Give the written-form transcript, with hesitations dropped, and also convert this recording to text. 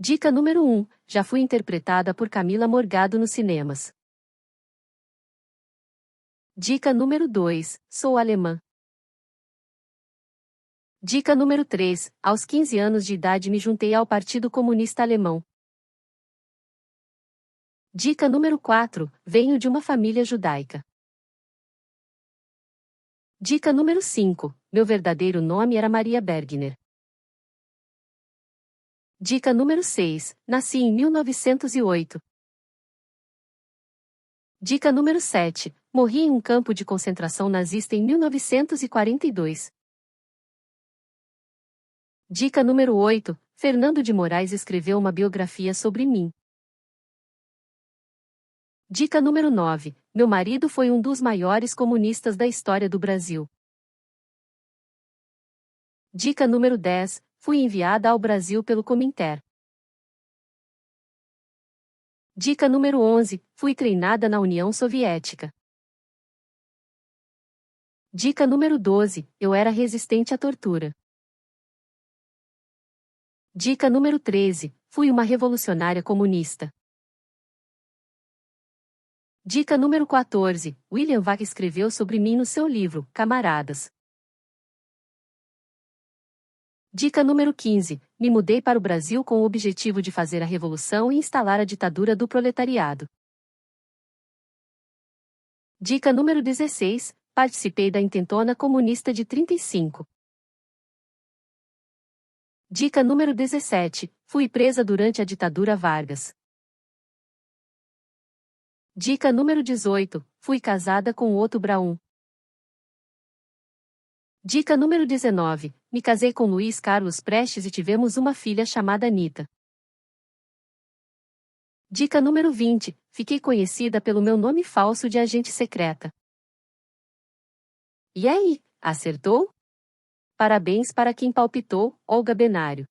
Dica número 1. Já fui interpretada por Camila Morgado nos cinemas. Dica número 2. Sou alemã. Dica número 3. Aos 15 anos de idade me juntei ao Partido Comunista Alemão. Dica número 4. Venho de uma família judaica. Dica número 5. Meu verdadeiro nome era Maria Bergner. Dica número 6. Nasci em 1908. Dica número 7. Morri em um campo de concentração nazista em 1942. Dica número 8. Fernando de Moraes escreveu uma biografia sobre mim. Dica número 9. Meu marido foi um dos maiores comunistas da história do Brasil. Dica número 10. Fui enviada ao Brasil pelo Cominter. Dica número 11. Fui treinada na União Soviética. Dica número 12. Eu era resistente à tortura. Dica número 13. Fui uma revolucionária comunista. Dica número 14. William Vac escreveu sobre mim no seu livro, Camaradas. Dica número 15. Me mudei para o Brasil com o objetivo de fazer a revolução e instalar a ditadura do proletariado. Dica número 16. Participei da intentona comunista de 35. Dica número 17. Fui presa durante a ditadura Vargas. Dica número 18. Fui casada com Otto Braun. Dica número 19. Me casei com Luiz Carlos Prestes e tivemos uma filha chamada Anita. Dica número 20. Fiquei conhecida pelo meu nome falso de agente secreta. E aí, acertou? Parabéns para quem palpitou, Olga Benário.